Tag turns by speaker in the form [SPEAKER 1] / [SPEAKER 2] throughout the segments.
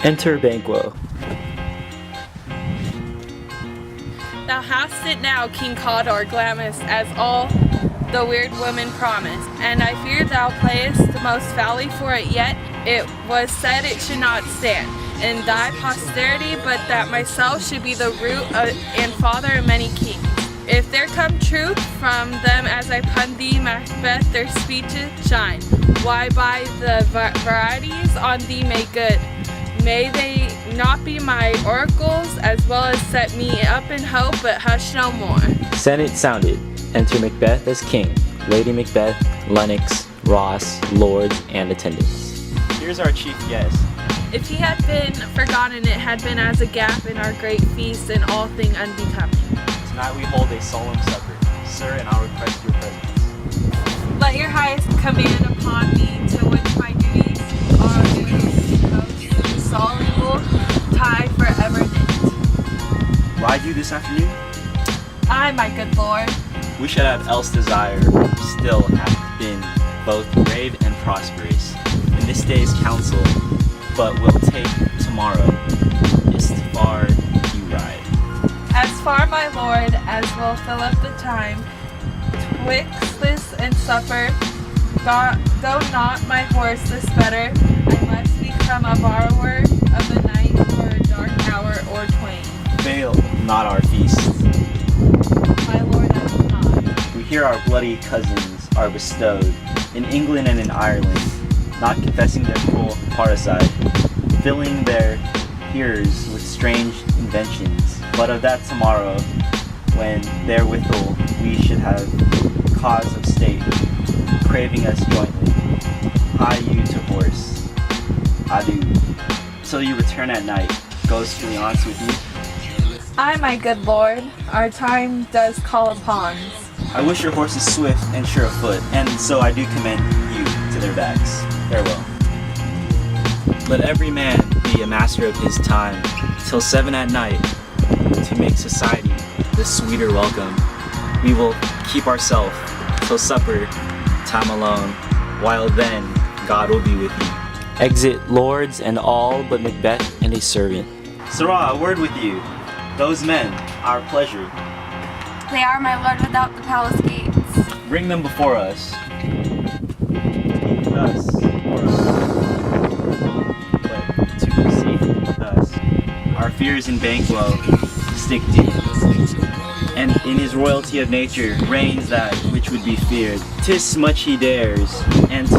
[SPEAKER 1] Enter Banquo.
[SPEAKER 2] Thou hast it now, King Cawdor Glamis, as all the weird woman promised, and I fear thou playest the most foully for it, yet it was said it should not stand in thy posterity, but that myself should be the root and father of many kings. If there come truth from them as I pun thee, Macbeth, their speeches shine. Why by the varieties on thee make good. May they not be my oracles, as well as set me up in hope, but hush no more.
[SPEAKER 1] Senate sounded. Enter Macbeth as king, Lady Macbeth, Lennox, Ross, lords, and attendants.
[SPEAKER 3] Here's our chief guest.
[SPEAKER 2] If he had been forgotten, it had been as a gap in our great feast and all thing unbecoming.
[SPEAKER 3] Tonight we hold a solemn supper. Sir, and I'll request your presence.
[SPEAKER 2] Let your highest command upon me, to which my duties are due, soluble tie forever knit.
[SPEAKER 3] Ride you this afternoon?
[SPEAKER 2] Aye, my good lord.
[SPEAKER 3] We should have else desire, still hath been both brave and prosperous in this day's council, but will take tomorrow, is far you ride.
[SPEAKER 2] As far, my lord, as will fill up the time, twixt this and supper, go not my horse this better, I must become a borrower of the night for a dark hour or twain.
[SPEAKER 3] Fail not our feast.
[SPEAKER 2] My lord, I will not.
[SPEAKER 3] We hear our bloody cousins are bestowed in England and in Ireland, not confessing their cruel parricide, filling their hearers with strange inventions. But of that tomorrow, when therewithal we should have cause of state, craving us jointly, hie you to horse. Adieu. Till you return at night, goes Philion's with you.
[SPEAKER 2] Aye, my good lord, our time does call upon.
[SPEAKER 3] I wish your horses swift and sure of foot, and so I do commend you to their backs. Farewell. Let every man be a master of his time, till 7 at night, to make society the sweeter welcome. We will keep ourselves till supper time alone, while then God will be with you.
[SPEAKER 1] Exit lords and all but Macbeth and a servant.
[SPEAKER 3] Sirrah, a word with you. Those men, our pleasure.
[SPEAKER 4] They are, my lord, without the palace gates.
[SPEAKER 3] Bring them before us. Thus, for us. But to proceed thus, our fears in Banquo stick deep. And in his royalty of nature reigns that which would be feared. 'Tis much he dares, and to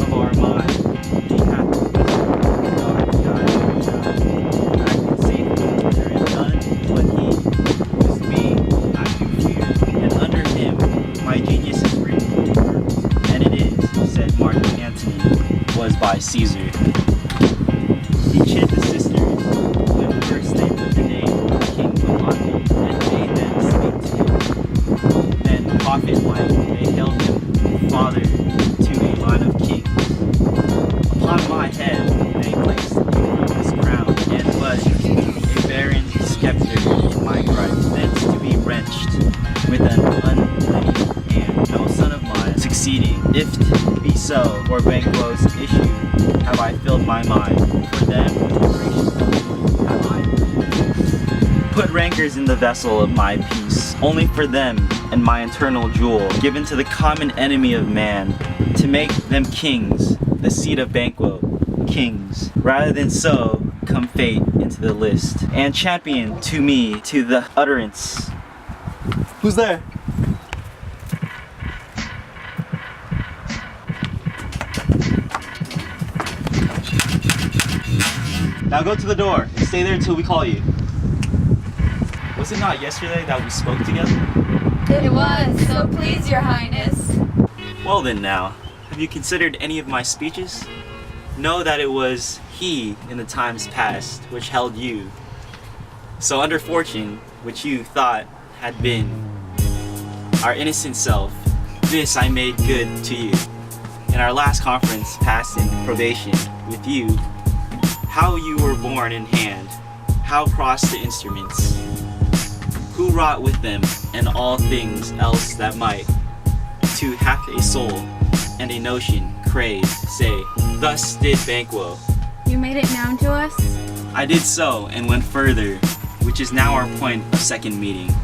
[SPEAKER 3] of our mind he hath by Caesar. He chid the sisters when first they put the name of King upon him, and made them speak to him. Then prophet-like they hailed him father to a line of kings. Upon my head they placed his crown, and was a barren scepter in my gripe, thence to be wrenched with an unwilling hand, no son of mine succeeding. If be so, for Banquo's issue have I filled my mind, for them gracious have I put rancors in the vessel of my peace, only for them and my eternal jewel, given to the common enemy of man, to make them kings, the seed of Banquo, kings. Rather than so, come fate into the list, and champion to me to the utterance. Who's there? Now go to the door and stay there until we call you. Was it not yesterday that we spoke together?
[SPEAKER 4] It was, so please your highness.
[SPEAKER 3] Well then now, have you considered any of my speeches? Know that it was he in the times past which held you. So under fortune, which you thought had been our innocent self, this I made good to you. In our last conference passed in probation with you, how you were born in hand, how crossed the instruments, who wrought with them, and all things else that might, to hath a soul and a notion crave, say, thus did Banquo.
[SPEAKER 4] You made it known to us?
[SPEAKER 3] I did so and went further, which is now our point of second meeting.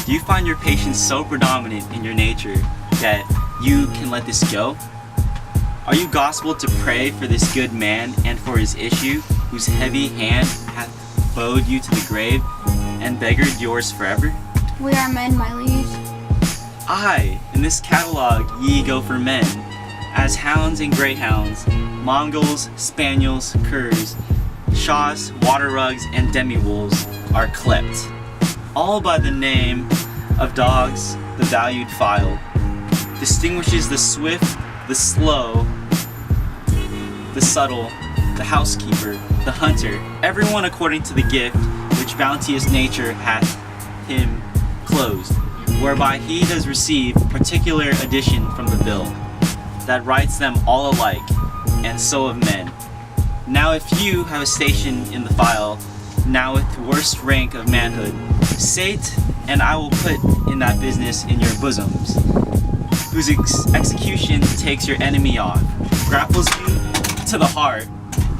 [SPEAKER 3] Do you find your patience so predominant in your nature that you can let this go? Are you gospel to pray for this good man and for his issue, whose heavy hand hath bowed you to the grave and beggared yours forever?
[SPEAKER 4] We are men, my liege.
[SPEAKER 3] Aye, in this catalogue ye go for men, as hounds and greyhounds, Mongols, spaniels, curs, shahs, water rugs, and demi-wolves are clept, all by the name of dogs. The valued file distinguishes the swift, the slow, the subtle, the housekeeper, the hunter, everyone according to the gift which bounteous nature hath him closed, whereby he does receive particular addition from the bill, that writes them all alike, and so of men. Now if you have a station in the file, now with worst rank of manhood, sate, and I will put in that business in your bosoms, whose execution takes your enemy off, grapples you to the heart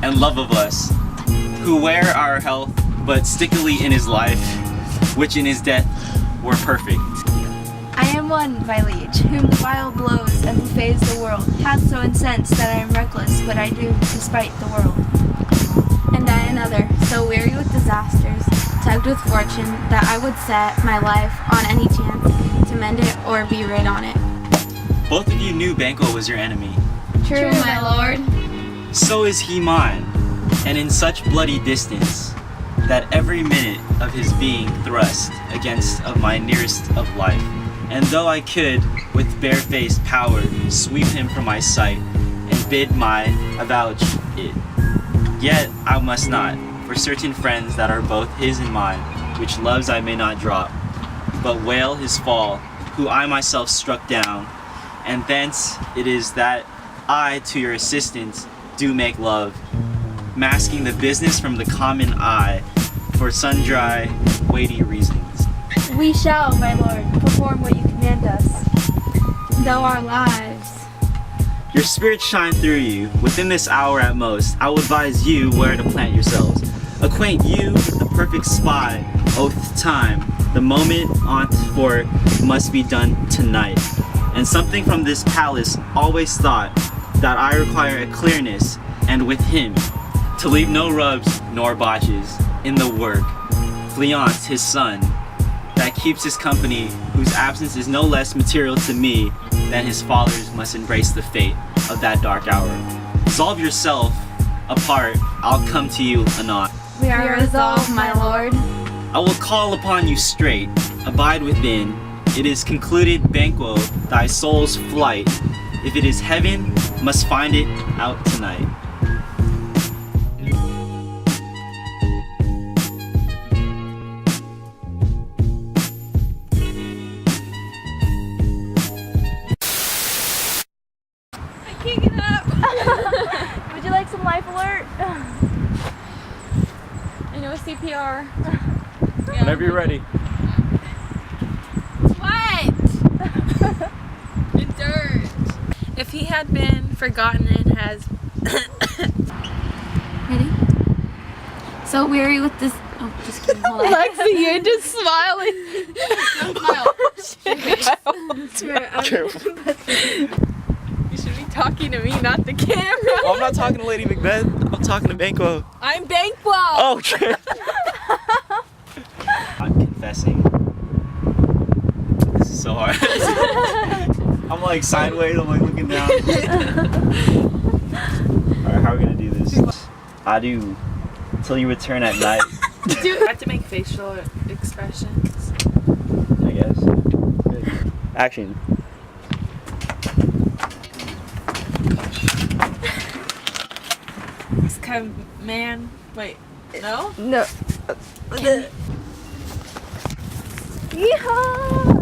[SPEAKER 3] and love of us, who wear our health but stickily in his life, which in his death were perfect.
[SPEAKER 4] I am one, my liege, whom the vile blows and who fades the world, hath so incensed that I am reckless what I do despite the world. And I another, so weary with disasters, tugged with fortune, that I would set my life on any chance to mend it or be rid on it.
[SPEAKER 3] Both of you knew Banquo was your enemy.
[SPEAKER 4] True, my lord.
[SPEAKER 3] So is he mine, and in such bloody distance, that every minute of his being thrust against of my nearest of life. And though I could, with barefaced power, sweep him from my sight, and bid my avouch it, yet I must not, for certain friends that are both his and mine, which loves I may not drop, but wail his fall, who I myself struck down, and thence it is that I to your assistance do make love, masking the business from the common eye, for sundry weighty reasons.
[SPEAKER 4] We shall, my lord, perform what you command us, though our lives.
[SPEAKER 3] Your spirits shine through you. Within this hour at most, I will advise you where to plant yourselves. Acquaint you with the perfect spy, oath time, the moment on't for must be done tonight. And something from this palace always thought that I require a clearness, and with him, to leave no rubs nor botches in the work. Fleance, his son, that keeps his company, whose absence is no less material to me than his father's must embrace the fate of that dark hour. Solve yourself apart, I'll come to you anon.
[SPEAKER 4] We are resolved, my lord.
[SPEAKER 3] I will call upon you straight, abide within. It is concluded, Banquo, thy soul's flight, if it is heaven, must find it out tonight.
[SPEAKER 2] Can't get up.
[SPEAKER 4] Would you like some life alert?
[SPEAKER 2] I know CPR.
[SPEAKER 1] Whenever you're ready.
[SPEAKER 2] What? The dirt. If he had been forgotten and has
[SPEAKER 4] Ready? So weary with this. Oh, just kidding. Hold on.
[SPEAKER 2] Lexi, you're just smiling. You should be talking to me, not the camera.
[SPEAKER 3] Oh, I'm not talking to Lady Macbeth, I'm talking to Banquo.
[SPEAKER 2] I'm Banquo.
[SPEAKER 3] Oh, okay. I'm confessing. This is so hard. I'm like sideways, I'm like looking down. Alright, how are we gonna do this? I do till you return at night.
[SPEAKER 2] You have to make facial expressions.
[SPEAKER 3] I guess. Good. Action.
[SPEAKER 2] This kind of man. Wait, no?
[SPEAKER 4] No. Yeehaw!